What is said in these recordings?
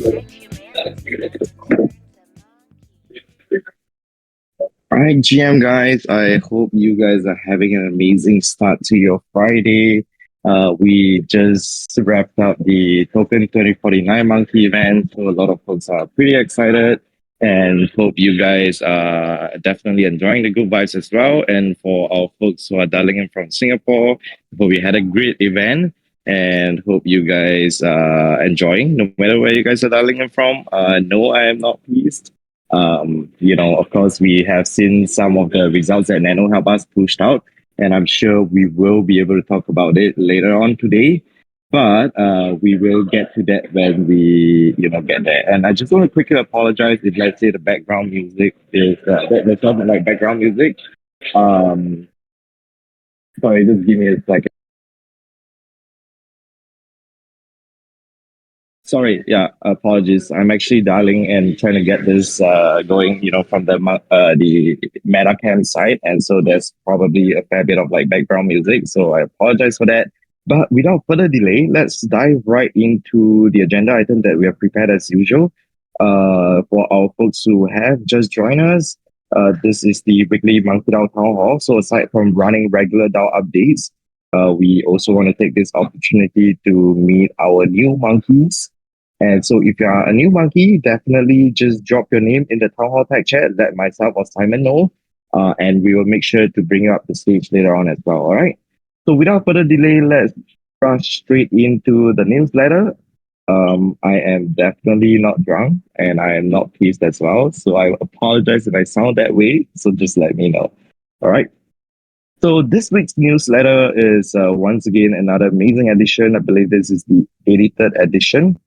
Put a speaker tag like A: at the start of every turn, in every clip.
A: All right, GM guys, I hope you guys are having an amazing start to your Friday. We just wrapped up the Token 2049 Monkey event, so a lot of folks are pretty excited and hope you guys are definitely enjoying the good vibes as well. And for our folks who are dialing in from Singapore, hope we had a great event and hope you guys are enjoying no matter where you guys are dialing in from. No, I am not pleased. Of course, we have seen some of the results that Nano helped us pushed out, and I'm sure we will be able to talk about it later on today. But we will get to that when we, get there. And I just want to quickly apologize if, let's say, the background music is there's not like background music. Um, Sorry, just give me a second. Sorry, yeah, apologies. I'm actually dialing and trying to get this going, from the MetaCam side, and so there's probably a fair bit of like background music. So I apologize for that. But without further delay, let's dive right into the agenda item that we have prepared as usual. For our folks who have just joined us, this is the weekly MonkeDAO Town Hall. So aside from running regular DAO updates, we also want to take this opportunity to meet our new monkeys. And so if you are a new monkey, definitely just drop your name in the town hall tag chat, let myself or Simon know, and we will make sure to bring you up the stage later on as well. All right. So without further delay, let's rush straight into the newsletter. I am definitely not drunk and I am not pleased as well. So I apologize if I sound that way. So just let me know. All right. So this week's newsletter is once again another amazing edition. I believe this is the 83rd edition.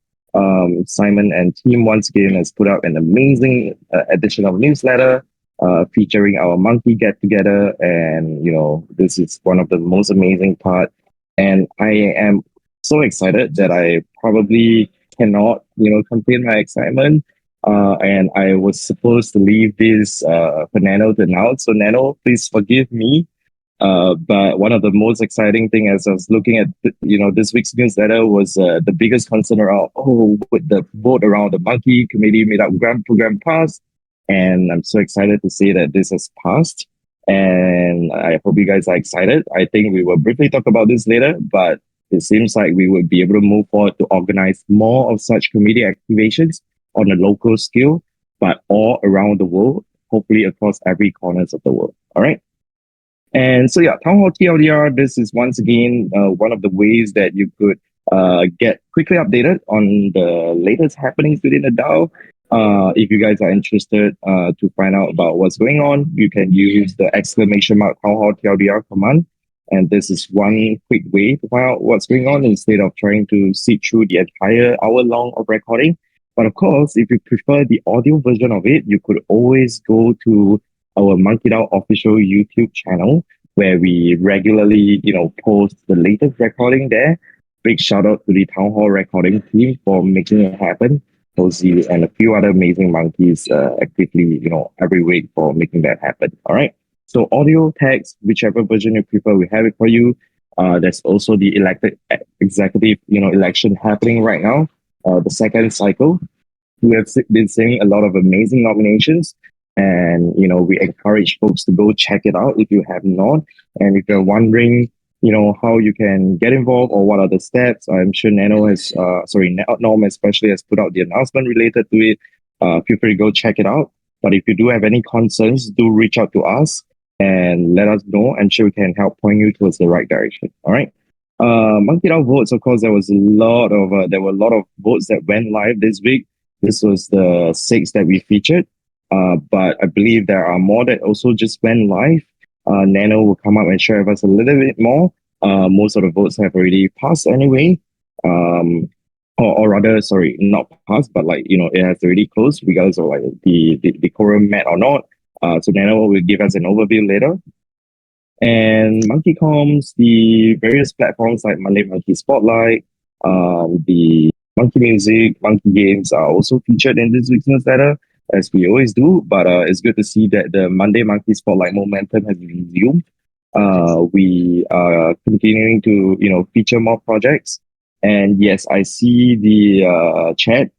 A: Simon and team once again has put out an amazing edition of newsletter featuring our monkey get together, and this is one of the most amazing part. And I am so excited that I probably cannot contain my excitement. And I was supposed to leave this for Nano to announce. So Nano, please forgive me, but one of the most exciting thing as I was looking at, this week's newsletter was the biggest concern around, with the vote around the monkey committee made up grant program passed. And I'm so excited to say that this has passed. And I hope you guys are excited. I think we will briefly talk about this later, but it seems like we would be able to move forward to organize more of such committee activations on a local scale, but all around the world, hopefully across every corners of the world. All right. And so, yeah, Town Hall TLDR, this is once again one of the ways that you could get quickly updated on the latest happenings within the DAO. If you guys are interested to find out about what's going on, you can use the exclamation mark Town Hall TLDR command. And this is one quick way to find out what's going on instead of trying to sit through the entire hour long of recording. But of course, if you prefer the audio version of it, you could always go to our MonkeDAO official YouTube channel where we regularly, post the latest recording there. Big shout out to the Town Hall recording team for making it happen. Cozy and a few other amazing monkeys actively, every week for making that happen. All right. So audio, text, whichever version you prefer, we have it for you. There's also the elected executive, election happening right now. The second cycle. We have been seeing a lot of amazing nominations, and we encourage folks to go check it out if you have not. And if you're wondering how you can get involved or what are the steps, I'm sure Nano has Norm especially has put out the announcement related to it. Feel free to go check it out. But if you do have any concerns, do reach out to us and let us know. I'm sure we can help point you towards the right direction. All right. MonkeDAO votes, of course, there were a lot of votes that went live this week. This was the six that we featured, but I believe there are more that also just went live. Nano will come up and share with us a little bit more. Most of the votes have already passed anyway. Or rather, sorry, not passed, but it has already closed regardless of like the quorum met or not. So Nano will give us an overview later. And Monkey Comms, the various platforms like Monday Monkey Spotlight, the Monkey Music, Monkey Games are also featured in this week's newsletter, as we always do. But it's good to see that the Monday Monkey Spotlight momentum has resumed. We are continuing to feature more projects. And yes, I see the chat.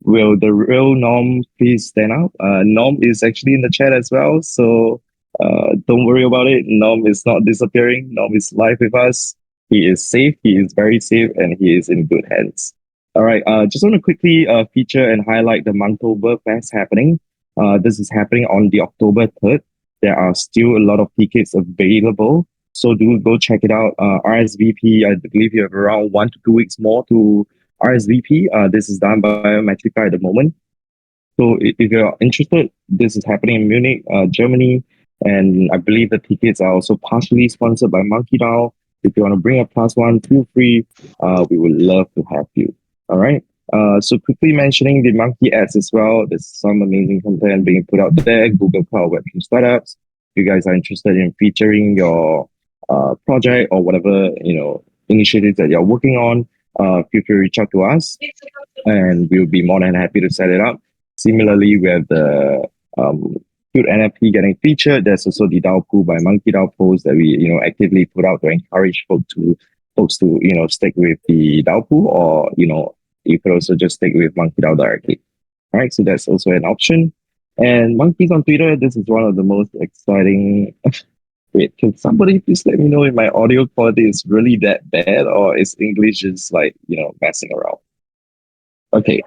A: Will the real Norm please stand up? Norm is actually in the chat as well, so don't worry about it. Norm is not disappearing. Norm is live with us. He is safe. He is very safe, and he is in good hands. All right. Just want to quickly feature and highlight the Monktober Fest happening. This is happening on the October 3rd. There are still a lot of tickets available, so do go check it out. RSVP. I believe you have around 1 to 2 weeks more to RSVP. This is done by Matrica at the moment. So if you're interested, this is happening in Munich, Germany, and I believe the tickets are also partially sponsored by MonkeDAO. If you want to bring a plus one, feel free. We would love to have you. All right. So quickly mentioning the Monkey ads as well. There's some amazing content being put out there. Google Cloud Web3 startups. If you guys are interested in featuring your project or whatever initiatives that you're working on, feel free to reach out to us, and we'll be more than happy to set it up. Similarly, we have the cute NFT getting featured. There's also the DAO pool by MonkeDAO post that we actively put out to encourage folks to stick with the DAO pool, or you could also just stick with MonkeDAO directly. All right, so that's also an option. And Monkeys on Twitter, this is one of the most exciting. Wait, can somebody please let me know if my audio quality is really that bad, or is English just like messing around? Okay,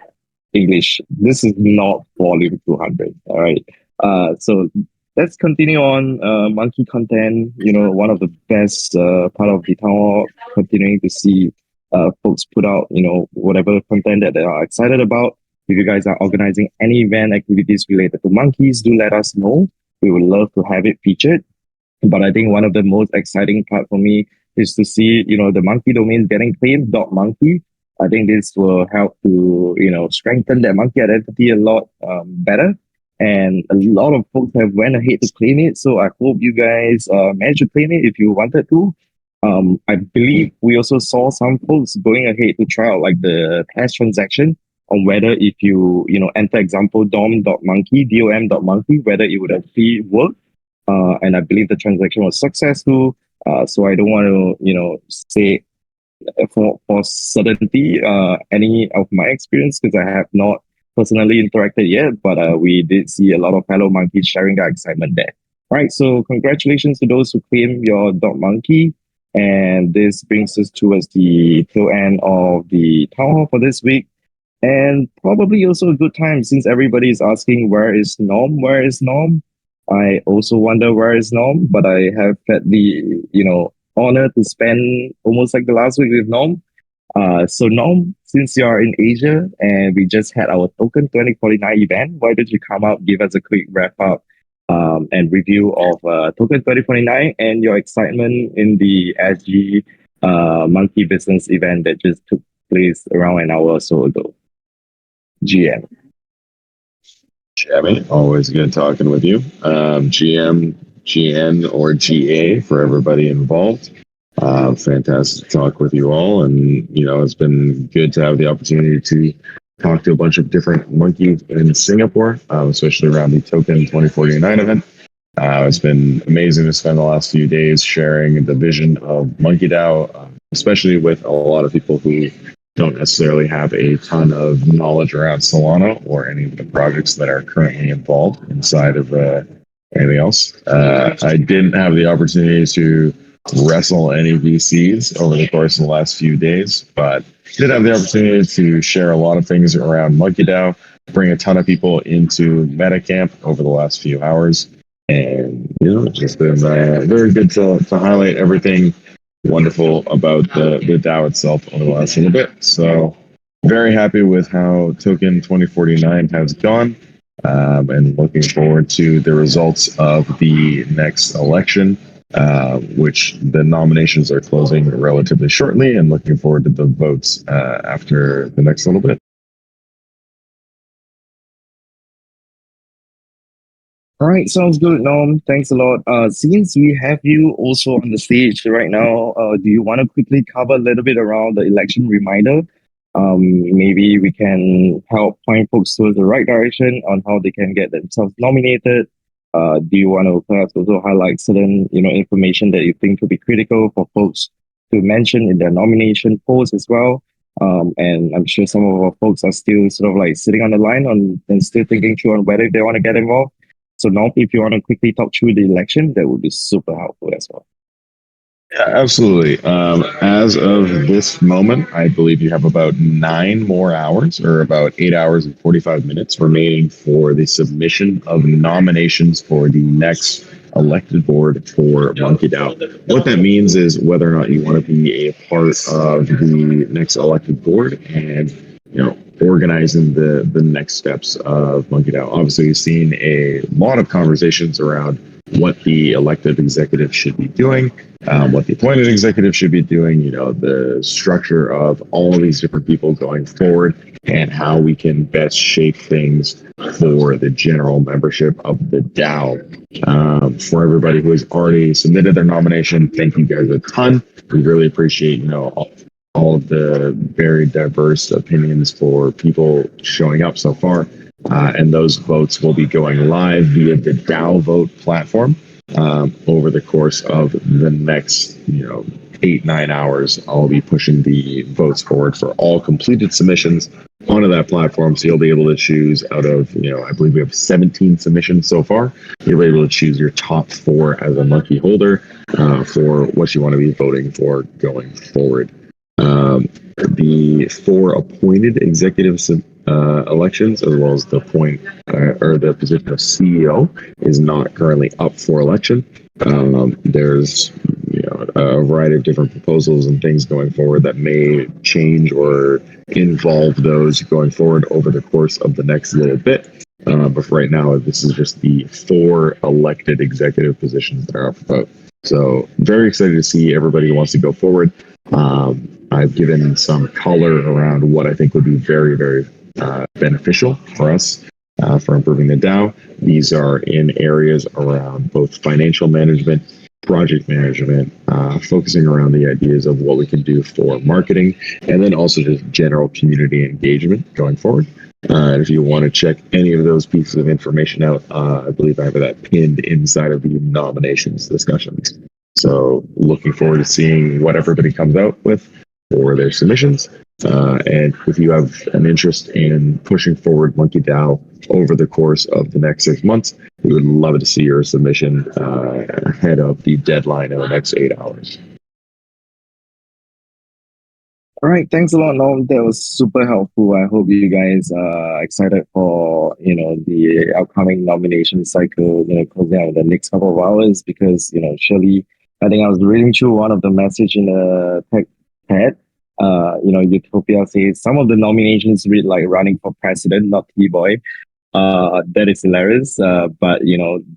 A: English. This is not volume 200. All right. So let's continue on monkey content. One of the best part of the town hall, continuing to see folks put out, whatever content that they are excited about. If you guys are organizing any event activities related to monkeys, do let us know. We would love to have it featured. But I think one of the most exciting part for me is to see, the monkey domain getting claimed, .monkey. I think this will help to, strengthen that monkey identity a lot better. And a lot of folks have went ahead to claim it. So I hope you guys managed to claim it if you wanted to. I believe we also saw some folks going ahead to try out like the test transaction on whether if you, enter example dom.monkey, whether it would actually work. And I believe the transaction was successful. So I don't want to, say for certainty any of my experience, because I have not personally interacted yet, but we did see a lot of fellow monkeys sharing their excitement there. Right. So congratulations to those who claim your dog monkey. And this brings us towards the tail end of the town hall for this week. And probably also a good time, since everybody is asking where is Norm? Where is Norm? I also wonder where is Norm, but I have had the honor to spend almost like the last week with Norm. So Norm, since you are in Asia and we just had our Token 2049 event, why don't you come up, give us a quick wrap up and review of Token 2049 and your excitement in the SG Monkey Business event that just took place around an hour or so ago. GM.
B: Shabby, always good talking with you. GM, GN, or GA for everybody involved. Fantastic to talk with you all, and it's been good to have the opportunity to talk to a bunch of different monkeys in Singapore, especially around the Token 2049 event. It's been amazing to spend the last few days sharing the vision of MonkeDAO, especially with a lot of people who don't necessarily have a ton of knowledge around Solana or any of the projects that are currently involved inside of anything else. I didn't have the opportunity to wrestle any VCs over the course of the last few days, but did have the opportunity to share a lot of things around MonkeDAO, bring a ton of people into MetaCamp over the last few hours. And, it's just been very good to highlight everything wonderful about the DAO itself over the last little bit. So very happy with how Token 2049 has gone, and looking forward to the results of the next election, which the nominations are closing relatively shortly, and looking forward to the votes after the next little bit.
A: All right, sounds good, Norm. Thanks a lot. Since we have you also on the stage right now, do you want to quickly cover a little bit around the election reminder? Maybe we can help point folks towards the right direction on how they can get themselves nominated. Do you want to perhaps also highlight certain, information that you think could be critical for folks to mention in their nomination post as well? And I'm sure some of our folks are still sort of like sitting on the line and still thinking through on whether they want to get involved. So now, if you want to quickly talk through the election, that would be super helpful as well.
B: Yeah, absolutely. As of this moment, I believe you have about 9 more hours, or about 8 hours and 45 minutes remaining for the submission of nominations for the next elected board for MonkeDAO. What that means is whether or not you want to be a part of the next elected board and organizing the next steps of MonkeDAO. Obviously, we've seen a lot of conversations around what the elected executive should be doing, what the appointed executive should be doing, the structure of all of these different people going forward, and how we can best shape things for the general membership of the DAO. For everybody who has already submitted their nomination, thank you guys a ton. We really appreciate, all of the very diverse opinions for people showing up so far. And those votes will be going live via the DAO vote platform over the course of the next, 8-9 hours. I'll be pushing the votes forward for all completed submissions onto that platform. So you'll be able to choose out of, I believe we have 17 submissions so far. You'll be able to choose your top 4 as a monkey holder for what you want to be voting for going forward. The 4 appointed executives elections, as well as the or the position of CEO, is not currently up for election. There's a variety of different proposals and things going forward that may change or involve those going forward over the course of the next little bit. But for right now, this is just the 4 elected executive positions that are up for vote. So very excited to see everybody who wants to go forward. I've given some color around what I think would be very, very beneficial for us for improving the DAO. These are in areas around both financial management, project management, focusing around the ideas of what we can do for marketing, and then also just general community engagement going forward. And if you want to check any of those pieces of information out, I believe I have that pinned inside of the nominations discussions. So looking forward to seeing what everybody comes out with for their submissions. And if you have an interest in pushing forward MonkeDAO over the course of the next 6 months, we would love to see your submission ahead of the deadline in the next 8 hours.
A: All right, thanks a lot, Norm. That was super helpful. I hope you guys are excited for the upcoming nomination cycle, closing out the next couple of hours, because surely I think I was reading through one of the message in the tech pad. Utopia says some of the nominations read like running for president, not T-boy. That is hilarious. But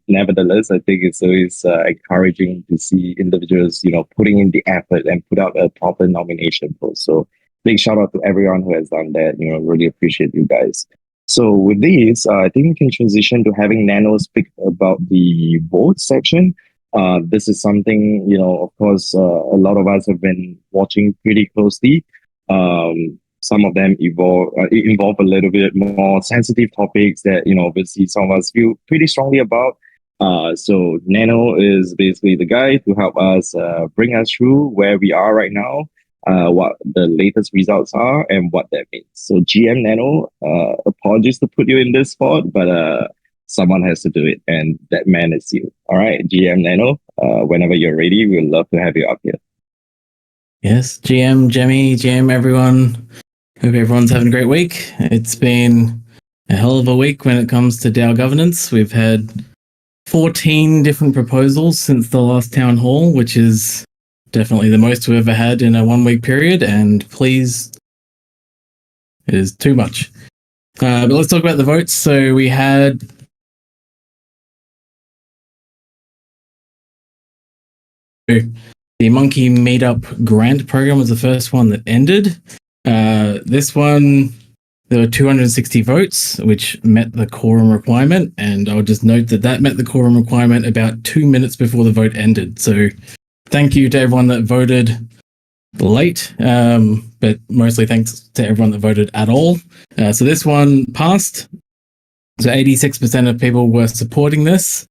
A: nevertheless, I think it's always encouraging to see individuals, putting in the effort and put out a proper nomination post. So big shout out to everyone who has done that. Really appreciate you guys. So with these, I think we can transition to having Nano speak about the vote section. This is something, of course, a lot of us have been watching pretty closely. Some of them involve a little bit more sensitive topics that, obviously some of us feel pretty strongly about. So Nano is basically the guy to help us bring us through where we are right now, what the latest results are, and what that means. So GM Nano, apologies to put you in this spot, but someone has to do it, and that man is you. All right, GM Nano, whenever you're ready, we'd love to have you up here.
C: Yes, GM, Jemmy, GM, everyone. Hope everyone's having a great week. It's been a hell of a week when it comes to DAO governance. We've had 14 different proposals since the last town hall, which is definitely the most we've ever had in a 1 week period. And please, it is too much. But let's talk about the votes. So we had the Monkey Meetup Grant program was the first one that ended. This one, there were 260 votes, which met the quorum requirement. And I'll just note that met the quorum requirement about 2 minutes before the vote ended. So thank you to everyone that voted late, but mostly thanks to everyone that voted at all. So this one passed. So 86% of people were supporting this.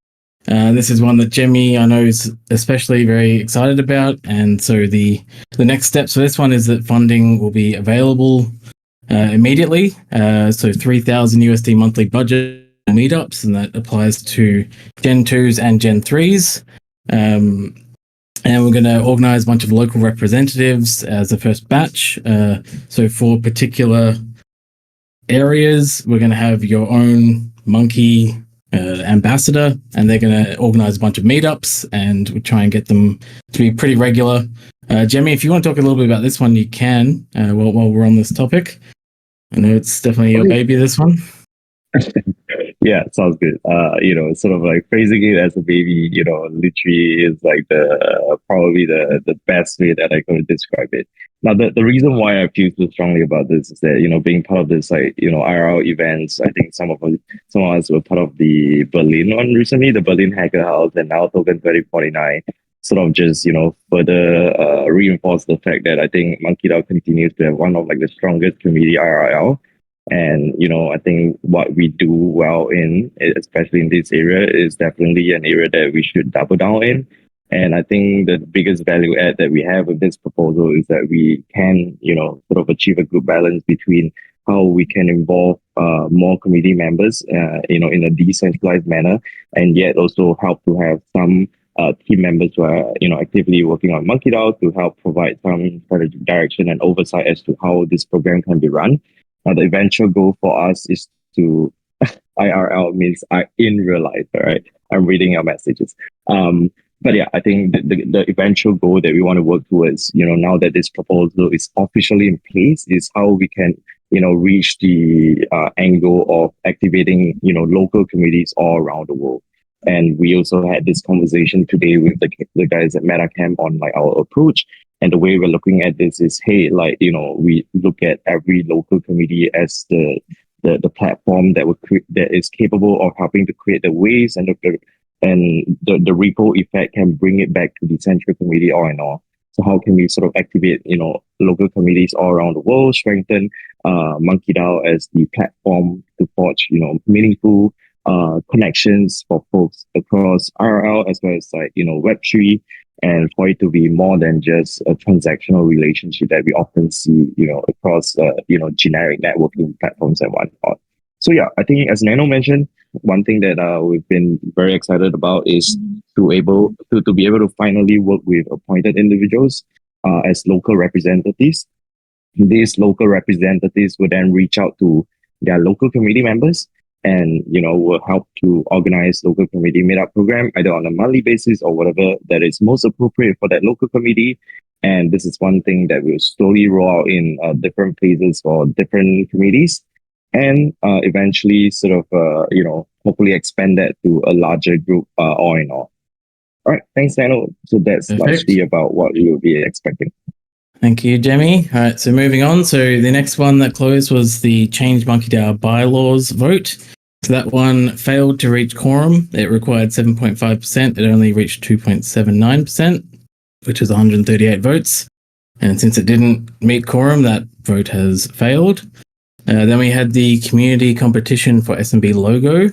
C: This is one that Jemmy, I know, is especially very excited about. And so the next steps for this one is that funding will be available immediately. So 3,000 USD monthly budget meetups, and that applies to Gen 2s and Gen 3s. And we're going to organize a bunch of local representatives as the first batch. So for particular areas, we're going to have your own monkey ambassador, and they're going to organize a bunch of meetups, and we try and get them to be pretty regular. Jemmy, if you want to talk a little bit about this one, you can while we're on this topic. I know it's definitely your baby, this one.
A: Yeah, sounds good. Sort of like phrasing it as a baby, literally is like probably the best way that I could describe it. Now, the reason why I feel so strongly about this is that, being part of this, like, IRL events, I think some of us were part of the Berlin one recently, the Berlin Hacker House, and now Token 3049, sort of just, further reinforce the fact that I think MonkeDAO continues to have one of like the strongest community IRL. And, I think what we do well in, especially in this area, is definitely an area that we should double down in. And I think the biggest value add that we have with this proposal is that we can, sort of achieve a good balance between how we can involve more community members, in a decentralized manner, and yet also help to have some team members who are, actively working on MonkeDAO to help provide some strategic direction and oversight as to how this program can be run. The eventual goal for us is to IRL means in real life, right? I'm reading your messages. But yeah, I think the eventual goal that we want to work towards, now that this proposal is officially in place, is how we can, reach the angle of activating, local communities all around the world. And we also had this conversation today with the guys at MetaCamp on like our approach. And the way we're looking at this is, hey, like, we look at every local community as the platform that is capable of helping to create the waves, and the ripple effect can bring it back to the central community all in all. So how can we sort of activate, local communities all around the world, strengthen MonkeDAO as the platform to forge, meaningful connections for folks across RL as well as like, Web3, and for it to be more than just a transactional relationship that we often see, across, generic networking platforms and whatnot. So yeah, I think as Nano mentioned, one thing that we've been very excited about is to be able to finally work with appointed individuals as local representatives. These local representatives will then reach out to their local community members and, will help to organize local community meetup program either on a monthly basis or whatever that is most appropriate for that local community. And this is one thing that will slowly roll out in different phases for different communities, and eventually sort of, hopefully expand that to a larger group all in all. All right, thanks, Nano. So that's largely about what you'll be expecting.
C: Thank you, Jemmy. All right, so moving on. So the next one that closed was the Change MonkeDAO bylaws vote. So that one failed to reach quorum. It required 7.5%. It only reached 2.79%, which is 138 votes. And since it didn't meet quorum, that vote has failed. Then we had the community competition for SMB logo.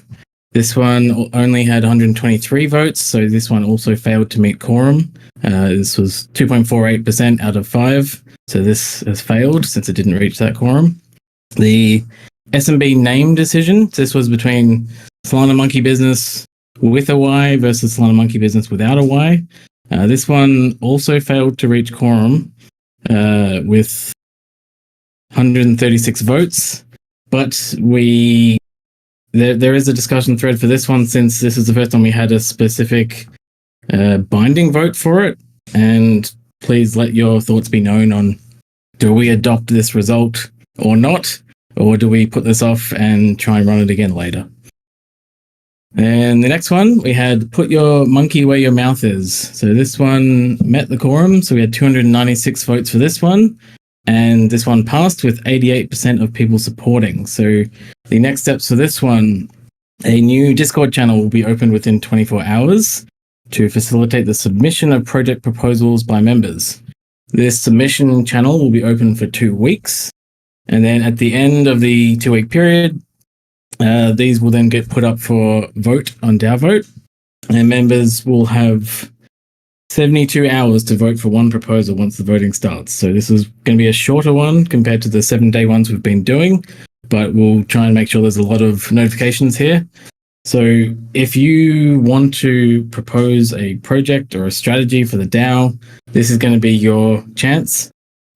C: This one only had 123 votes, so this one also failed to meet quorum. This was 2.48% out of 5, so this has failed since it didn't reach that quorum. The SMB name decision, this was between Solana Monkey Business with a Y versus Solana Monkey Business without a Y. This one also failed to reach quorum with 136 votes, but there is a discussion thread for this one, since this is the first time we had a specific binding vote for it. And please let your thoughts be known on, do we adopt this result or not? Or do we put this off and try and run it again later? And the next one, we had put your monkey where your mouth is. So this one met the quorum. So we had 296 votes for this one. And this one passed with 88% of people supporting. So the next steps for this one, a new Discord channel will be opened within 24 hours to facilitate the submission of project proposals by members. This submission channel will be open for 2 weeks. And then at the end of the 2-week period, these will then get put up for vote on DAO Vote. and members will have 72 hours to vote for one proposal once the voting starts. So this is going to be a shorter one compared to the 7-day ones we've been doing, but we'll try and make sure there's a lot of notifications here. So if you want to propose a project or a strategy for the DAO, this is going to be your chance.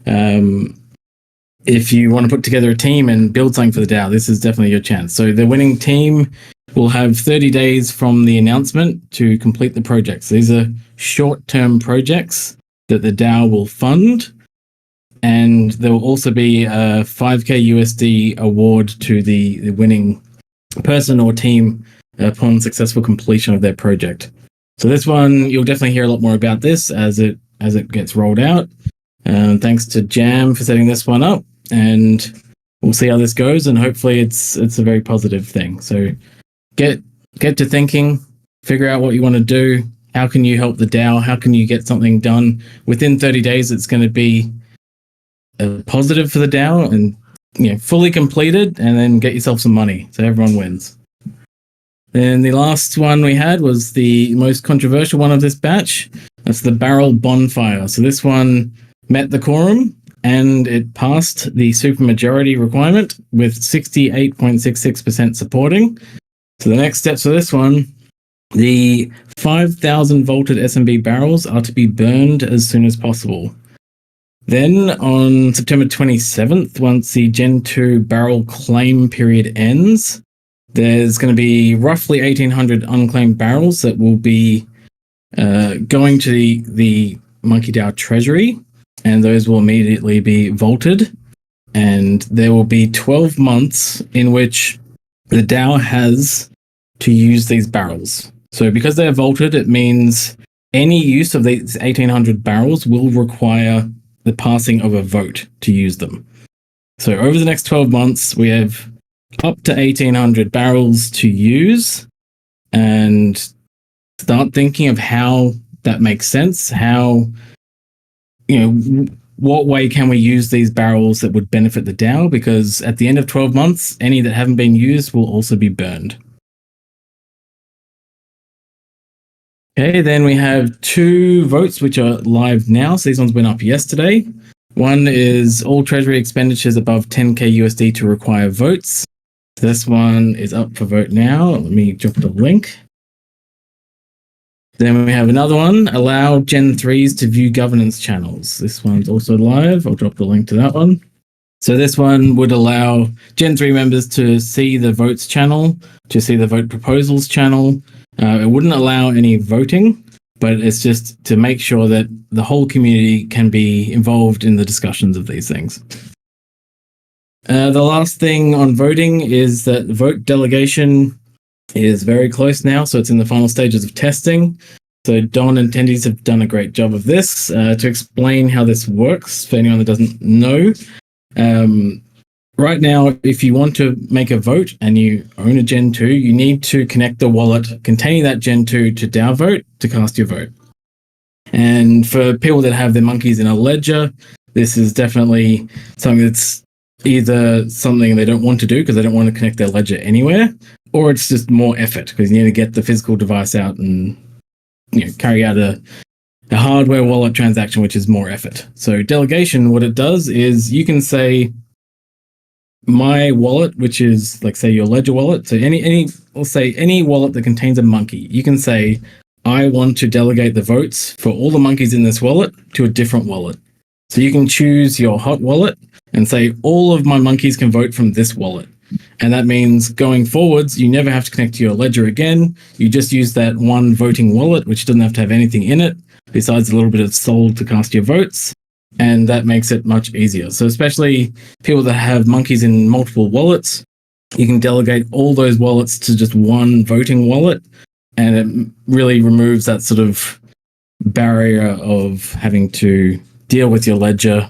C: If you want to put together a team and build something for the DAO, this is definitely your chance. So the winning team will have 30 days from the announcement to complete the project. So these are short-term projects that the DAO will fund. And there will also be a 5K USD award to the winning person or team upon successful completion of their project. So this one, you'll definitely hear a lot more about this as it gets rolled out. Thanks to Jam for setting this one up, and we'll see how this goes. And hopefully, it's a very positive thing. So get to thinking, figure out what you want to do. How can you help the DAO? How can you get something done within 30 days? It's going to be a positive for the DAO and fully completed, and then get yourself some money so everyone wins. Then the last one we had was the most controversial one of this batch. That's the barrel bonfire. So this one met the quorum and it passed the supermajority requirement with 68.66% supporting. So the next steps for this one, the 5,000 volted SMB barrels are to be burned as soon as possible. Then on September 27th, once the Gen 2 barrel claim period ends, there's going to be roughly 1,800 unclaimed barrels that will be going to the MonkeDAO treasury, and those will immediately be vaulted. And there will be 12 months in which the DAO has to use these barrels. So because they're vaulted, it means any use of these 1,800 barrels will require the passing of a vote to use them. So over the next 12 months, we have up to 1,800 barrels to use, and start thinking of how that makes sense. How, what way can we use these barrels that would benefit the DAO? Because at the end of 12 months, any that haven't been used will also be burned. Okay, then we have 2 votes which are live now. So these ones went up yesterday. One is all treasury expenditures above 10K USD to require votes. This one is up for vote now. Let me drop the link. Then we have another one, allow Gen 3s to view governance channels. This one's also live. I'll drop the link to that one. So this one would allow Gen 3 members to see the votes channel, to see the vote proposals channel. It wouldn't allow any voting, but it's just to make sure that the whole community can be involved in the discussions of these things. The last thing on voting is that vote delegation is very close now, so it's in the final stages of testing. So Don and Tendies have done a great job of this. To explain how this works, for anyone that doesn't know, right now, if you want to make a vote and you own a Gen 2, you need to connect the wallet containing that Gen 2 to DAO Vote to cast your vote. And for people that have their monkeys in a ledger, this is definitely something that's either something they don't want to do because they don't want to connect their ledger anywhere, or it's just more effort because you need to get the physical device out and carry out a hardware wallet transaction, which is more effort. So delegation, what it does is you can say my wallet, which is like say your ledger wallet. So any wallet that contains a monkey, you can say, I want to delegate the votes for all the monkeys in this wallet to a different wallet. So you can choose your hot wallet and say all of my monkeys can vote from this wallet. And that means going forwards, you never have to connect to your ledger again. You just use that one voting wallet, which doesn't have to have anything in it, besides a little bit of soul to cast your votes. And that makes it much easier. So especially people that have monkeys in multiple wallets, you can delegate all those wallets to just one voting wallet. And it really removes that sort of barrier of having to deal with your ledger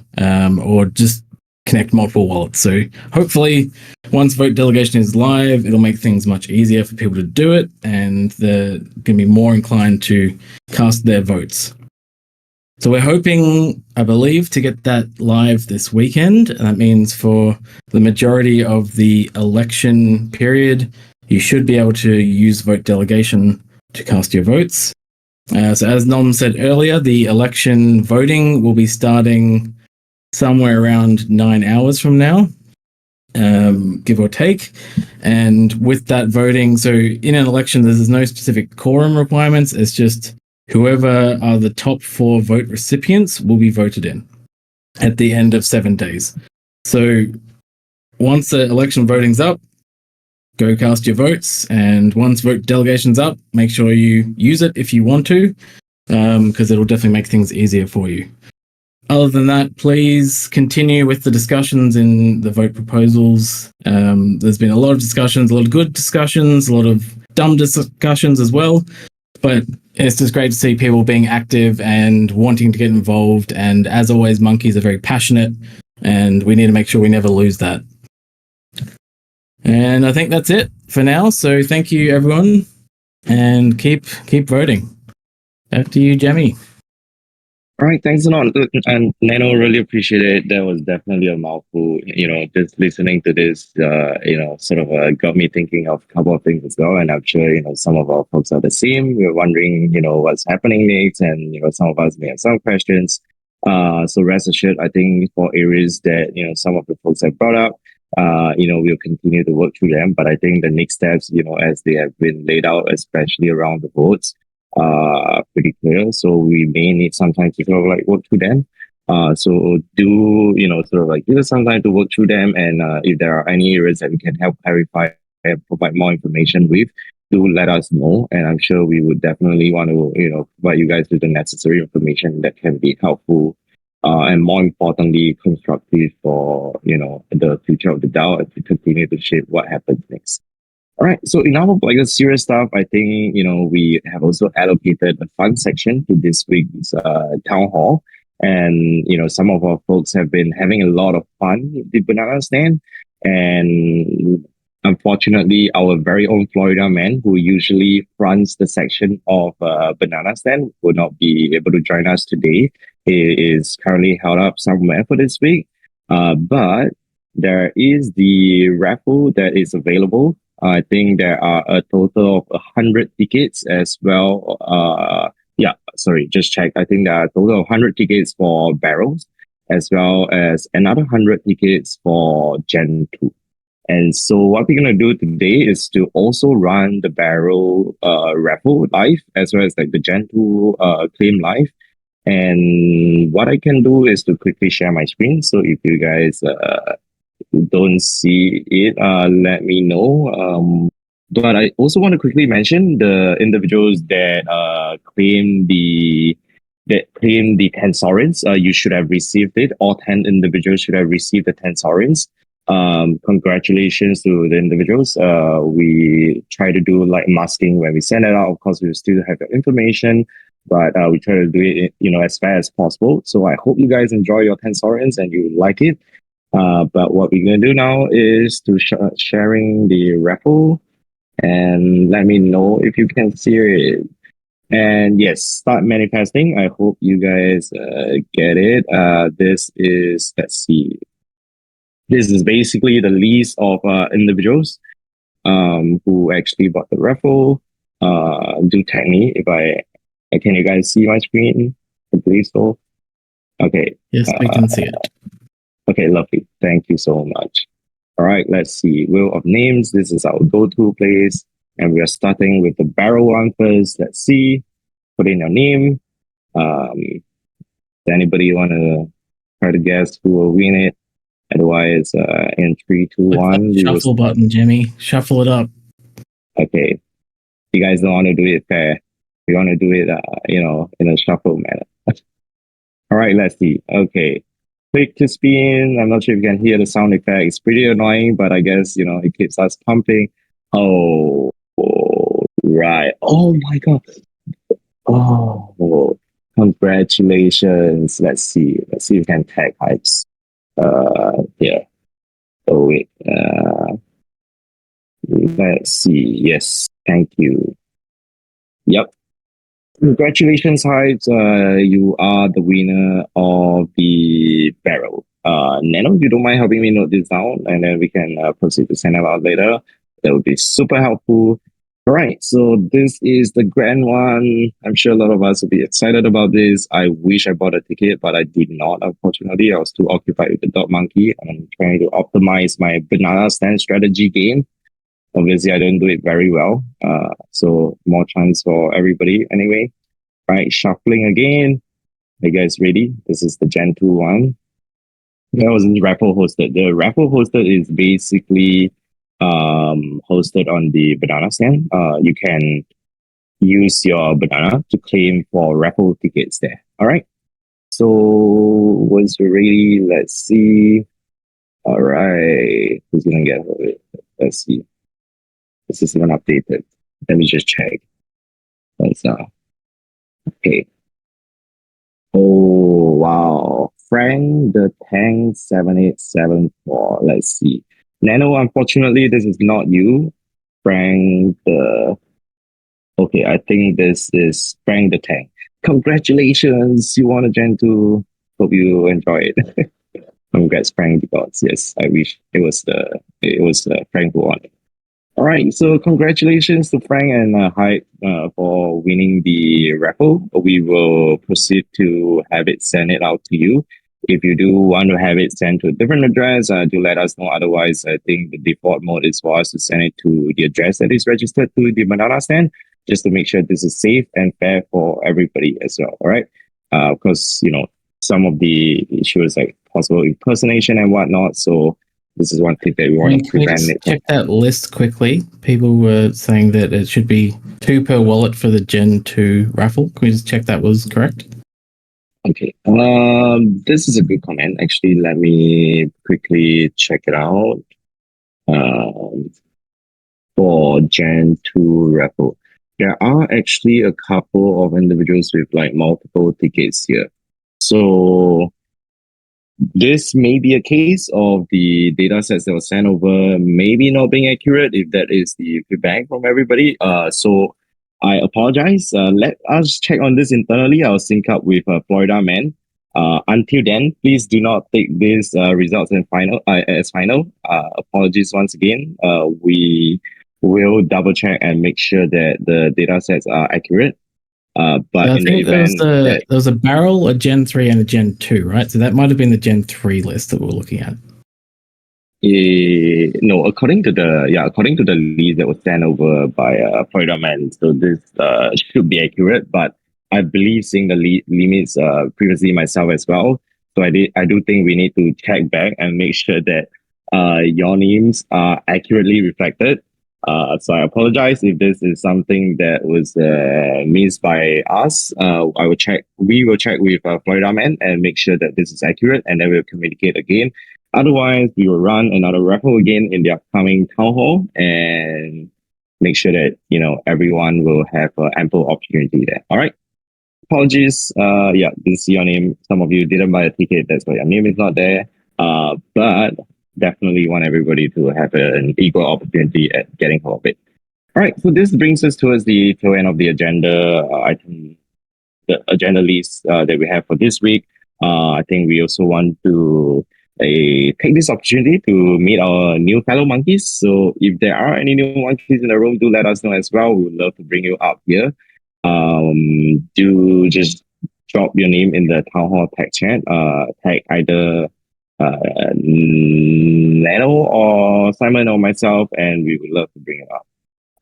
C: or just connect multiple wallets. So hopefully once vote delegation is live, it'll make things much easier for people to do it, and they're going to be more inclined to cast their votes. So we're hoping, I believe, to get that live this weekend. And that means for the majority of the election period, you should be able to use vote delegation to cast your votes. So as Nom said earlier, the election voting will be starting somewhere around 9 hours from now, give or take. And with that voting, so in an election, there's no specific quorum requirements. It's just whoever are the top 4 vote recipients will be voted in at the end of 7 days. So once the election voting's up, go cast your votes. And once vote delegation's up, make sure you use it if you want to, because it'll definitely make things easier for you. Other than that, please continue with the discussions in the vote proposals. There's been a lot of discussions, a lot of good discussions, a lot of dumb discussions as well. But it's just great to see people being active and wanting to get involved. And as always, monkeys are very passionate, and we need to make sure we never lose that. And I think that's it for now. So thank you, everyone, and keep voting. Back to you, Jamie.
A: All right, thanks a lot. And Nano, really appreciate it. That was definitely a mouthful. Just listening to this, sort of got me thinking of a couple of things as well. And I'm sure, some of our folks are the same. We're wondering, what's happening next. And, some of us may have some questions. So rest assured, I think for areas that, some of the folks have brought up, we'll continue to work through them. But I think the next steps, as they have been laid out, especially around the votes, pretty clear. So we may need some time to sort of like work through them. So do, sort of like give us some time to work through them. And if there are any areas that we can help clarify and provide more information with, do let us know. And I'm sure we would definitely want to, provide you guys with the necessary information that can be helpful. And more importantly, constructive for, the future of the DAO as we continue to shape what happens next. All right. So enough of like the serious stuff. I think, we have also allocated a fun section to this week's town hall. And, some of our folks have been having a lot of fun with the banana stand. And unfortunately, our very own Florida man, who usually fronts the section of banana stand, will not be able to join us today. He is currently held up somewhere for this week. But there is the raffle that is available. I think there are a total of 100 tickets as well. Just check. I think there are a total of 100 tickets for barrels, as well as another 100 tickets for Gen 2. And so what we're going to do today is to also run the barrel raffle live, as well as like the Gen 2 claim live. And what I can do is to quickly share my screen. So if you guys don't see it, let me know. But I also want to quickly mention the individuals that claim the 10 sovereigns. You should have received it. All 10 individuals should have received the 10 sovereigns. Congratulations to the individuals. We try to do like masking when we send it out. Of course, we still have the information, but we try to do it, as fast as possible. So I hope you guys enjoy your 10 sovereigns and you like it. But what we're going to do now is to sharing the raffle, and let me know if you can see it. And yes, start manifesting. I hope you guys get it. This is, let's see. This is basically the list of individuals who actually bought the raffle. Do tag me if can you guys see my screen? I believe so. Okay.
C: Yes, we can see it.
A: Okay, lovely. Thank you so much. All right, let's see. Wheel of names. This is our go-to place. And we are starting with the barrel one first. Let's see. Put in your name. Does anybody want to try to guess who will win it? Otherwise, in 3, 2, 1.
C: Shuffle button, Jimmy. Shuffle it up.
A: Okay. You guys don't want to do it fair. You want to do it, in a shuffle manner. All right, let's see. Okay. Click to spin. I'm not sure if you can hear the sound effect. It's pretty annoying, but I guess, it keeps us pumping. Oh, right. Oh my God. Oh, congratulations. Let's see. Let's see if we can tag hypes. Yeah. Oh, wait. Let's see. Yes. Thank you. Yep. Congratulations, Hypes. You are the winner of the barrel. Nano, you don't mind helping me note this down, and then we can proceed to send it out later. That would be super helpful. All right, so this is the grand one. I'm sure a lot of us will be excited about this. I wish I bought a ticket, but I did not, unfortunately. I was too occupied with the dog monkey and I'm trying to optimize my banana stand strategy game. Obviously, I don't do it very well. So more chance for everybody anyway. All right, shuffling again. Are you guys ready? This is the Gen 2 one. That was this raffle hosted. The raffle hosted is basically hosted on the banana stand. You can use your banana to claim for raffle tickets there. All right. So once we're ready, let's see. All right. Who's gonna get it? Let's see. This is even updated. Let me just check. Let's okay. Oh wow. Frank the Tank 7874. Let's see. Nano, unfortunately, this is not you. Frank the Okay, I think this is Frank the Tank. Congratulations, you won a Gen 2. Hope you enjoy it. Congrats, Frank, because yes, I wish it was Frank who won. All right, so congratulations to Frank and Hyde for winning the raffle. We will proceed to have it send it out to you. If you do want to have it sent to a different address, do let us know. Otherwise, I think the default mode is for us to send it to the address that is registered to the banana stand, just to make sure this is safe and fair for everybody as well. All right, because some of the issues like possible impersonation and whatnot. So this is one thing that we want
C: Frank,
A: to
C: can we
A: prevent
C: just
A: it from.
C: check that list quickly? People were saying that it should be 2 per wallet for the Gen 2 raffle. Can we just check that was correct?
A: Okay. This is a good comment. Actually, let me quickly check it out. Um, for Gen 2 raffle, there are actually a couple of individuals with like multiple tickets here. So this may be a case of the data sets that were sent over maybe not being accurate, if that is the feedback from everybody. So I apologize. Let us check on this internally. I'll sync up with Florida Man. Until then, please do not take these results as final. Apologies once again. We will double check and make sure that the data sets are accurate. But
C: So I
A: in the
C: think there was
A: event that
C: a barrel, a Gen 3, and a Gen 2, right? So that might have been the Gen 3 list that we're looking at.
A: No, according to the list that was sent over by Florida Man, so this should be accurate. But I believe seeing the limits previously myself as well. So I do think we need to check back and make sure that your names are accurately reflected. So I apologize if this is something that was missed by us. I will check. We will check with Florida Man and make sure that this is accurate, and then we'll communicate again. Otherwise, we will run another raffle again in the upcoming town hall and make sure that everyone will have ample opportunity there. All right. Apologies. Yeah, didn't see your name. Some of you didn't buy a ticket. That's why your name is not there. But definitely want everybody to have an equal opportunity at getting hold of it. All right. So this brings us towards the tail end of the agenda item, the agenda list that we have for this week. I think we also want to take this opportunity to meet our new fellow monkeys. So if there are any new monkeys in the room, do let us know as well. We would love to bring you up here. Do just drop your name in the town hall tag chat. Tag either Nano or Simon or myself, and we would love to bring it up.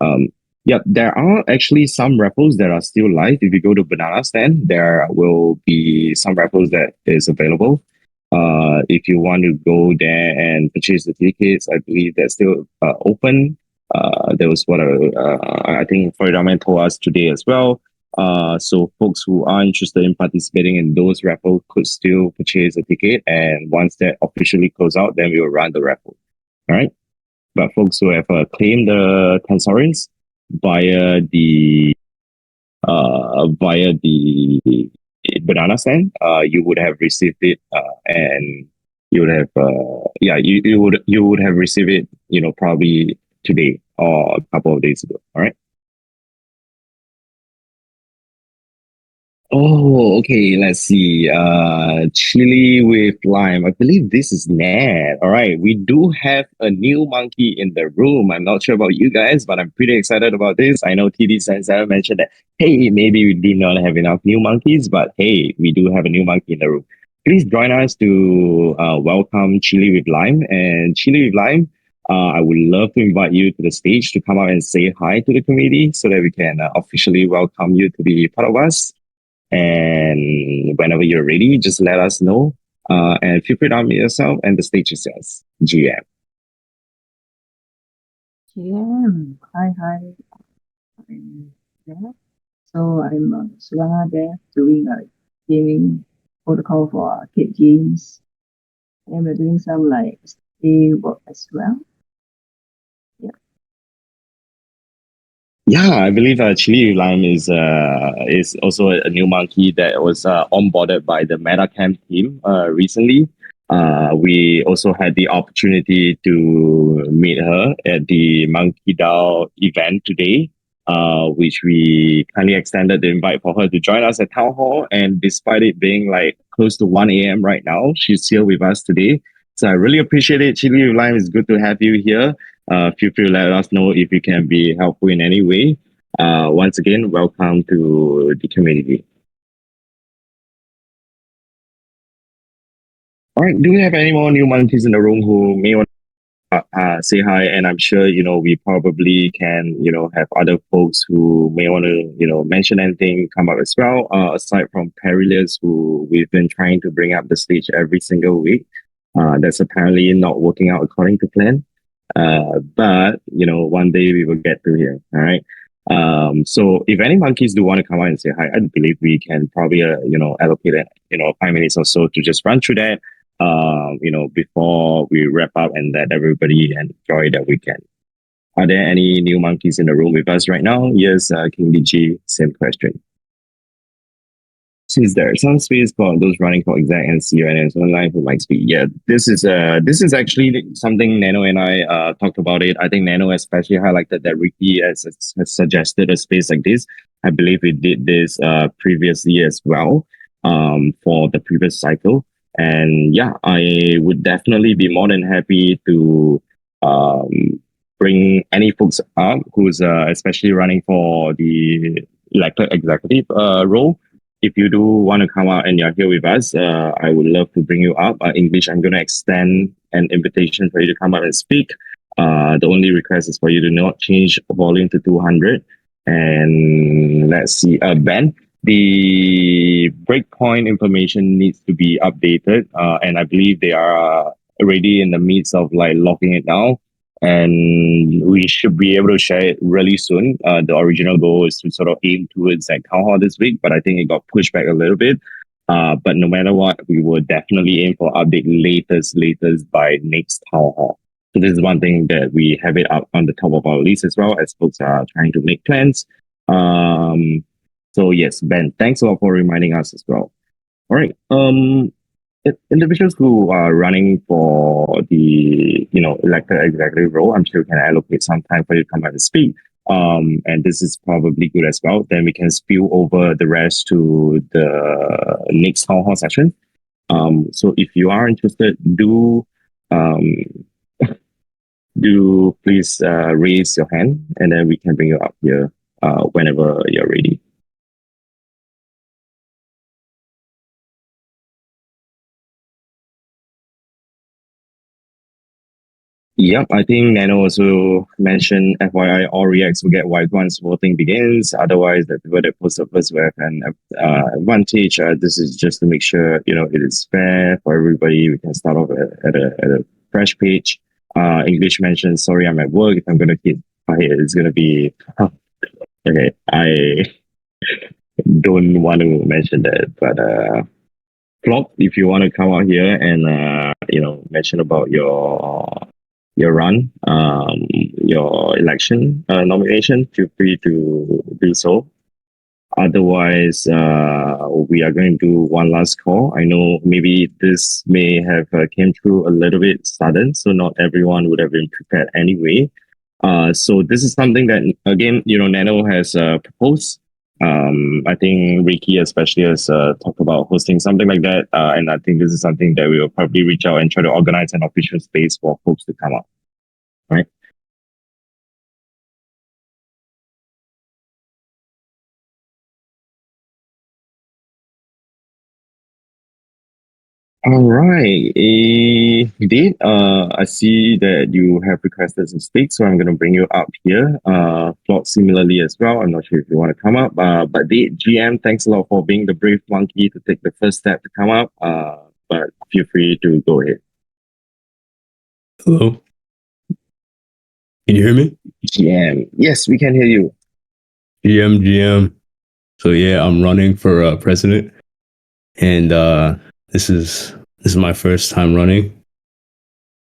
A: Um, yeah, there are actually some raffles that are still live. If you go to Banana Stand, there will be some raffles that is available. If you want to go there and purchase the tickets, I believe that's still open. That was what I think Florida told us today as well. So folks who are interested in participating in those raffles could still purchase a ticket, and once that officially close out, then we will run the raffle. All right. But folks who have claimed the Tensorians via the banana stand, you would have received it, and you would have you would have received it, probably today or a couple of days ago. All right. Oh, okay. Let's see. Chili with lime. I believe this is Nat. All right. We do have a new monkey in the room. I'm not sure about you guys, but I'm pretty excited about this. I know TD Sensei mentioned that, hey, maybe we did not have enough new monkeys, but hey, we do have a new monkey in the room. Please join us to welcome Chili with lime. And Chili with lime, I would love to invite you to the stage to come out and say hi to the community so that we can officially welcome you to be part of us. And whenever you're ready, just let us know. And feel free to unmute yourself, and the stage is yours. GM.
D: GM, hi. I'm there. So I'm Solana there doing a gaming protocol for Kid Games. And we're doing some like stay work as well.
A: Yeah, I believe Chili Lime is also a new monkey that was onboarded by the MetaCamp team recently. We also had the opportunity to meet her at the MonkeDAO event today, which we kindly extended the invite for her to join us at Town Hall. And despite it being like close to 1 a.m. right now, she's here with us today. So I really appreciate it. Chili Lime, it's good to have you here. Feel free to let us know if you can be helpful in any way. Once again, welcome to the community. All right, do we have any more new monkeys in the room who may want to say hi? And I'm sure, we probably can, have other folks who may want to, mention anything, come up as well, aside from Perilous, who we've been trying to bring up the stage every single week. That's apparently not working out according to plan. But one day we will get to here. All right. So if any monkeys do want to come out and say hi, I believe we can probably allocate 5 minutes or so to just run through that. Before we wrap up and let everybody enjoy that weekend. Are there any new monkeys in the room with us right now? Yes, King DG, same question. Since there some space for those running for exact and CUNS online who like speed. Yeah, this is actually something Nano and I talked about it. I think Nano especially highlighted that Ricky has suggested a space like this. I believe we did this previously as well for the previous cycle. And yeah, I would definitely be more than happy to um, bring any folks up who's especially running for the elected executive role. If you do want to come out and you're here with us, I would love to bring you up. English, I'm going to extend an invitation for you to come up and speak. The only request is for you to not change volume to 200. And let's see, Ben, the breakpoint information needs to be updated. And I believe they are already in the midst of like locking it down. And we should be able to share it really soon. The original goal is to sort of aim towards like town hall this week, but I think it got pushed back a little bit. But no matter what, we will definitely aim for update latest by next town hall. So this is one thing that we have it up on the top of our list as well as folks are trying to make plans. So yes, Ben, thanks a lot for reminding us as well. All right. Individuals who are running for the elected executive role, I'm sure we can allocate some time for you to come out and speak. And this is probably good as well. Then we can spill over the rest to the next town hall session. So if you are interested, do please raise your hand, and then we can bring you up here whenever you're ready. Yep, I think Nano also mentioned FYI all reacts will get wiped once voting begins. Otherwise, the people that post the first will have an advantage. This is just to make sure it is fair for everybody. We can start off at a fresh page. English mentions, sorry, I'm at work. If I'm gonna hit here, it's gonna be okay. I don't want to mention that, but Flock, if you want to come out here and mention about your run, your election nomination, feel free to do so. Otherwise, we are going to do one last call. I know maybe this may have came through a little bit sudden, so not everyone would have been prepared anyway. So this is something that, again, Nano has proposed. I think Ricky especially has talked about hosting something like that, and I think this is something that we will probably reach out and try to organize an official space for folks to come up. Right. All right. Dave, I see that you have requested some speak, so I'm going to bring you up here. Plot similarly as well. I'm not sure if you want to come up. But Dave, GM, thanks a lot for being the brave monkey to take the first step to come up. But feel free to go ahead.
E: Hello. Can you hear me?
A: GM, yes, we can hear you.
E: GM. So yeah, I'm running for president, and this is my first time running.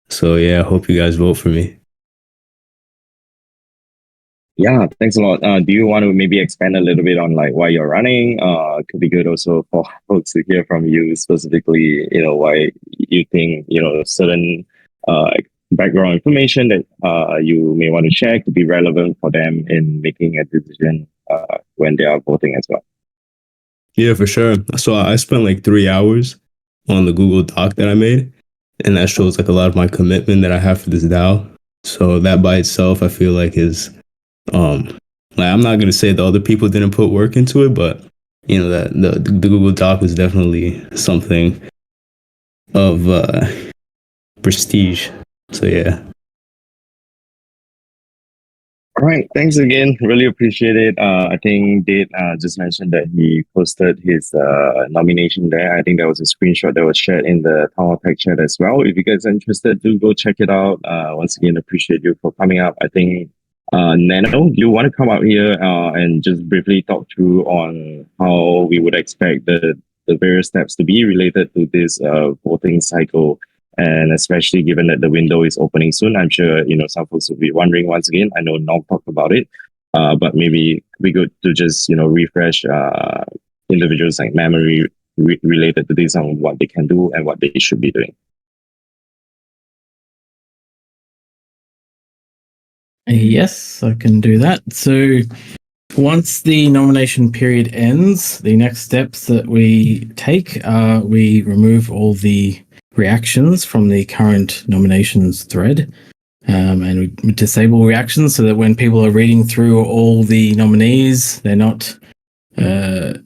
E: So yeah, I hope you guys vote for me.
A: Yeah, thanks a lot. Do you want to maybe expand a little bit on like why you're running? It could be good also for folks to hear from you specifically, why you think, certain uh, background information that you may want to share could be relevant for them in making a decision when they are voting as well.
E: Yeah, for sure. So I spent like 3 hours on the Google Doc that I made, and that shows like a lot of my commitment that I have for this DAO. So that by itself, I feel like is like I'm not gonna say the other people didn't put work into it, but that the Google Doc was definitely something of prestige. So yeah.
A: All right, thanks again. Really appreciate it. I think Dave just mentioned that he posted his nomination there. I think that was a screenshot that was shared in the Tower Tech chat as well. If you guys are interested, do go check it out. Once again, appreciate you for coming up. I think Nano, do you want to come out here and just briefly talk through on how we would expect the various steps to be related to this voting cycle? And especially given that the window is opening soon, I'm sure some folks will be wondering once again. I know Nog talked about it, but maybe it'd be good to just refresh individuals like memory related to this on what they can do and what they should be doing.
C: Yes, I can do that. So once the nomination period ends, the next steps that we take are we remove all the reactions from the current nominations thread, and we disable reactions so that when people are reading through all the nominees, they're not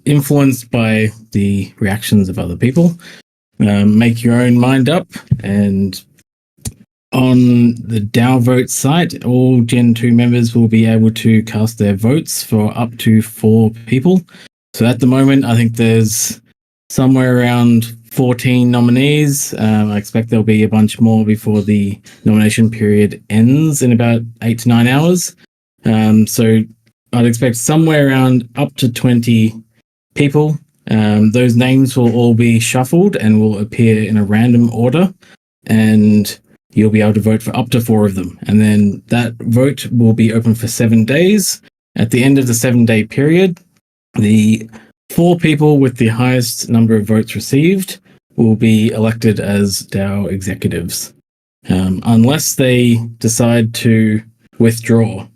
C: influenced by the reactions of other people. Make your own mind up, and on the DAO vote site, all Gen 2 members will be able to cast their votes for up to 4 people. So at the moment, I think there's somewhere around 14 nominees. I expect there'll be a bunch more before the nomination period ends in about 8 to 9 hours. So I'd expect somewhere around up to 20 people. Those names will all be shuffled and will appear in a random order, and you'll be able to vote for up to 4 of them. And then that vote will be open for 7 days. At the end of the 7-day period, the 4 people with the highest number of votes received will be elected as DAO executives, unless they decide to withdraw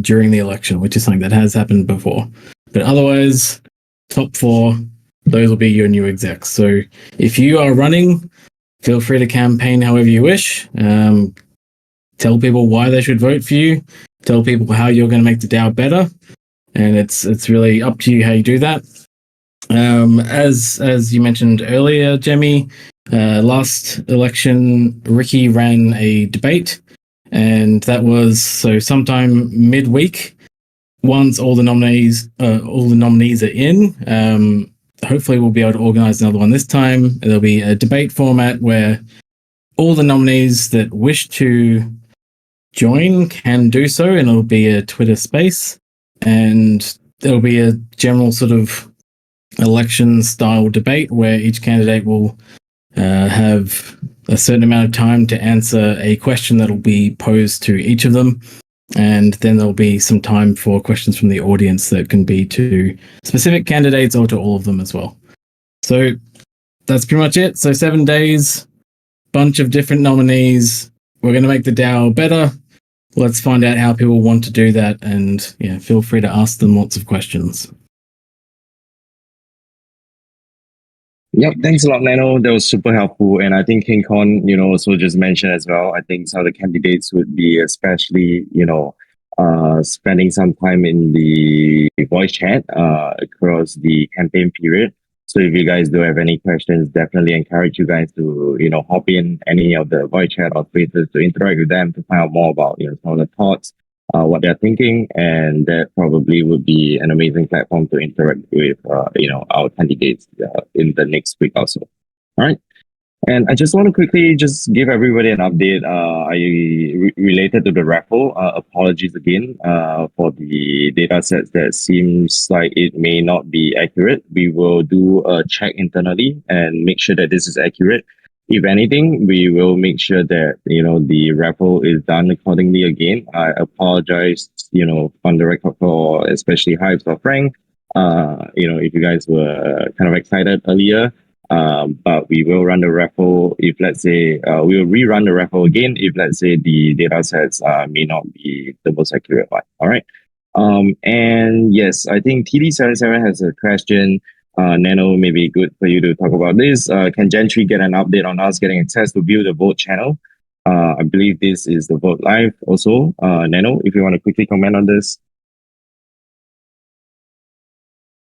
C: during the election, which is something that has happened before. But otherwise, top 4, those will be your new execs. So if you are running, feel free to campaign however you wish. Tell people why they should vote for you. Tell people how you're going to make the DAO better. And it's really up to you how you do that. As you mentioned earlier, Jemmy, last election, Ricky ran a debate, and that was so sometime midweek. Once all the nominees are in, hopefully we'll be able to organize another one this time. There'll be a debate format where all the nominees that wish to join can do so, and it'll be a Twitter space, and there'll be a general sort of election style debate where each candidate will have a certain amount of time to answer a question that'll be posed to each of them. And then there'll be some time for questions from the audience that can be to specific candidates or to all of them as well. So that's pretty much it. So 7 days, bunch of different nominees. We're going to make the DAO better. Let's find out how people want to do that. And yeah, feel free to ask them lots of questions.
A: Yep, thanks a lot, Nano. That was super helpful. And I think King Kong, also just mentioned as well, I think some of the candidates would be especially, spending some time in the voice chat across the campaign period. So if you guys do have any questions, definitely encourage you guys to, hop in any of the voice chat or spaces to interact with them to find out more about, some of the thoughts, what they're thinking, and that probably would be an amazing platform to interact with, our candidates in the next week also. All right. And I just want to quickly just give everybody an update. Related to the raffle. Apologies again for the data sets that seems like it may not be accurate. We will do a check internally and make sure that this is accurate. If anything, we will make sure that the raffle is done accordingly again. I apologize, on the record for especially Hives or Frank. If you guys were kind of excited earlier. But we will run the raffle if, let's say, we'll rerun the raffle again if, let's say, the data sets may not be the most accurate one. All right. And yes, I think TD77 has a question. Nano, maybe good for you to talk about this. Can Gentry get an update on us getting access to view the vote channel? I believe this is the vote live also. Nano, if you want to quickly comment on this.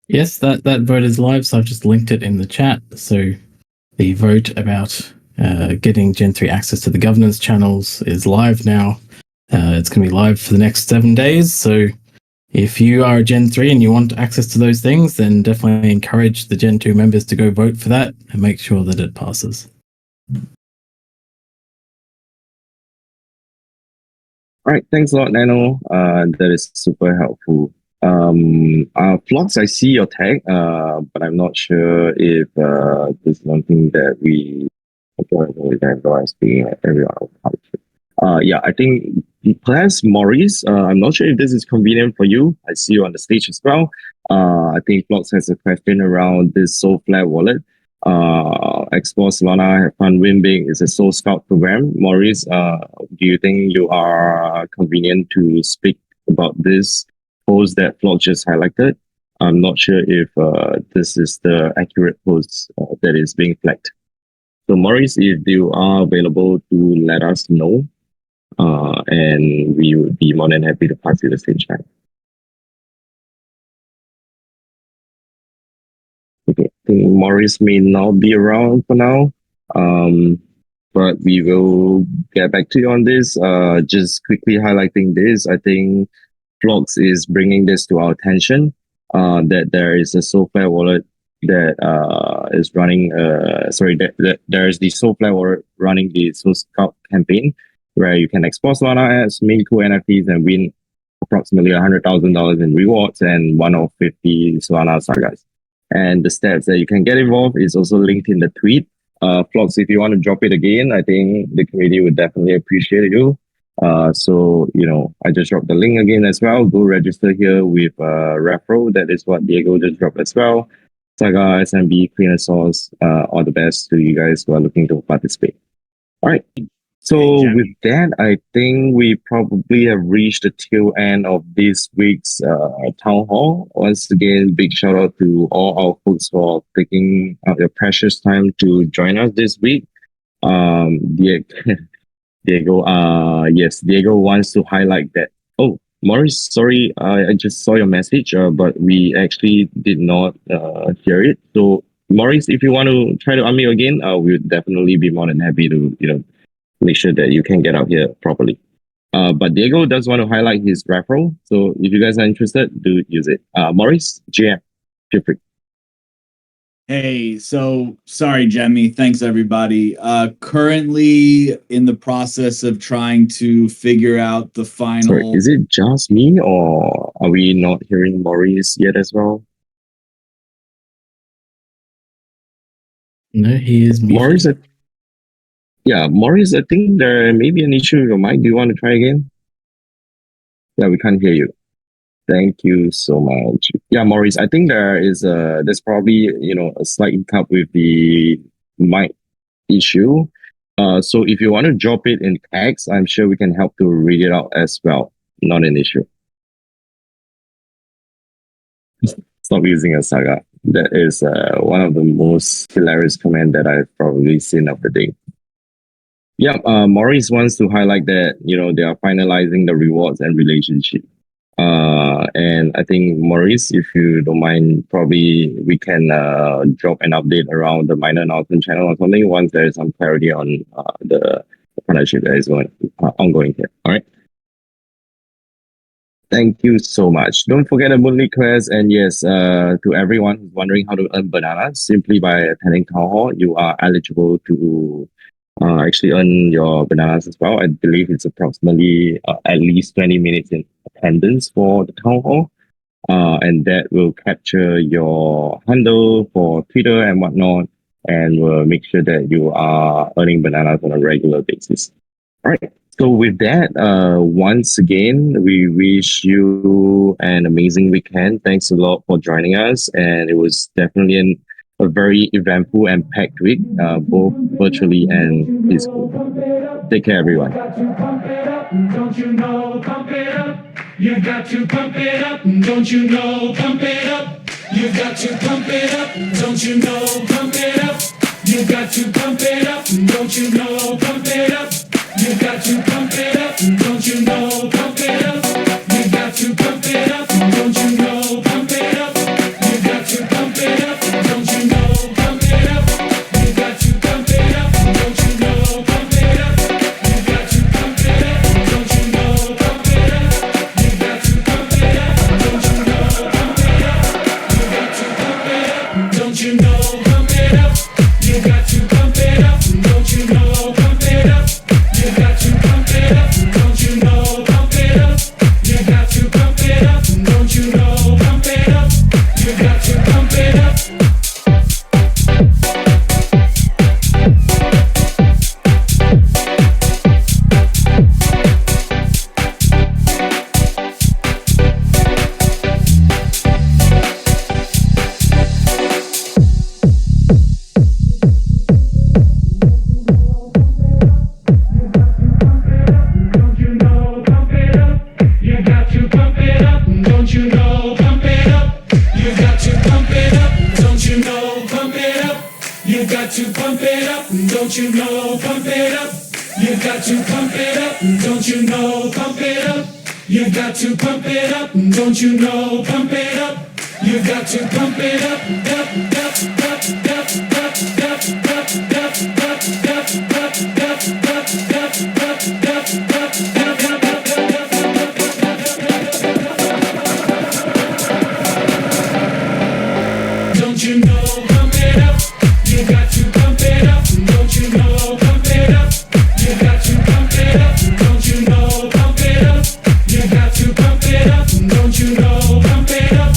C: Yes, that vote is live, so I've just linked it in the chat. So the vote about getting Gen 3 access to the governance channels is live now. It's going to be live for the next 7 days. So if you are a Gen 3 and you want access to those things, then definitely encourage the Gen 2 members to go vote for that and make sure that it passes.
A: All right, thanks a lot, Nano. That is super helpful. Flux, I see your tag, but I'm not sure if this is something that we. Yeah, I think perhaps Maurice. I'm not sure if this is convenient for you. I see you on the stage as well. I think Flux has a question around this Soulflare wallet. Explore Solana, have fun, win big. It's a Soul Scout program. Maurice, do you think you are convenient to speak about this post that Flux just highlighted? I'm not sure if this is the accurate post that is being flagged. So Maurice, if you are available to let us know, and we would be more than happy to pass you the stage time. Okay, I think Maurice may not be around for now, but we will get back to you on this. Just quickly highlighting this, I think Flux is bringing this to our attention, that there is a Soulflare wallet that is running, that there's the Soulflare wallet running the Soul Scout campaign, where you can export Solana as mint cool NFTs and win approximately $100,000 in rewards and one of 50 Solana sagas. And the stats that you can get involved is also linked in the tweet. Flux, if you want to drop it again, I think the community would definitely appreciate you. So, I just dropped the link again as well. Go register here with referral. That is what Diego just dropped as well. Saga, SMB, Cleaner Source, all the best to you guys who are looking to participate. All right. So with that, I think we probably have reached the tail end of this week's town hall. Once again, big shout out to all our folks for taking out your precious time to join us this week. Diego, yes, Diego wants to highlight that. Oh, Maurice, sorry, I just saw your message, but we actually did not hear it. So, Maurice, if you want to try to unmute again, we would definitely be more than happy to, make sure that you can get out here properly. But Diego does want to highlight his referral. So, if you guys are interested, do use it. Maurice, GM, feel free.
F: Hey, so sorry, Jemmy. Thanks, everybody. Currently in the process of trying to figure out the final.
A: Sorry, is it just me or are we not hearing Maurice yet as well?
C: No, he is muted.
A: Maurice, Maurice, I think there may be an issue with your mic. Do you want to try again? Yeah, we can't hear you. Thank you so much. Yeah, Maurice, I think there's probably, a slight hiccup with the mic issue. So if you want to drop it in text, I'm sure we can help to read it out as well. Not an issue. Stop using a saga. That is one of the most hilarious comment that I've probably seen of the day. Yeah, Maurice wants to highlight that they are finalizing the rewards and relationship. And I think Maurice, if you don't mind, probably we can drop an update around the minor announcement channel or something once there is some clarity on the partnership that is ongoing here. All right. Thank you so much. Don't forget the monthly quest. And yes, to everyone who's wondering how to earn bananas, simply by attending town hall, you are eligible to actually earn your bananas as well. I believe it's approximately at least 20 minutes in attendance for the town hall. And that will capture your handle for Twitter and whatnot, and will make sure that you are earning bananas on a regular basis. All right. So with that, once again, we wish you an amazing weekend. Thanks a lot for joining us, and it was definitely a very eventful and packed week, both virtually and physically. Take care, everyone.
G: Don't you know, pump it up. You got to pump it up. Don't you know, pump it up. You got to pump it up. Don't you know, pump it up. You got to pump it up. Don't you know, pump it up. You got to pump it up. Don't you know, pump it up. You got to pump it up. Don't you know, pump it up. You got to pump it up. Don't you know, pump it up. You got to pump it up. Don't you know, pump it up. You got to pump it up. Don't you know, pump it up. You got to pump it up. Don't you know, pump it up. You got to pump it up. Don't you know, pump it up. You got to pump it up. Don't you know, pump it up. You got to pump it up. Don't you know, pump it up. You got to pump it up. Don't you know, pump it up. You got to pump it up. Don't you know, pump it up. You got to pump it up. Don't you know, pump it up. You got to pump it up. Don't you know, pump it up. You got to pump it up. Don't you know, pump it up. You got to pump it up. Don't you know, pump it up. You got to pump it up. Don't you know, pump it up. You got to pump it up. Up, up, up, up, up, up, up, up, up, don't you know, pump it up. You got to pump it up. Don't you know, pump it up. You got to pump it up. Don't you know, pump it up. You got to pump it up. Don't you know, pump it up.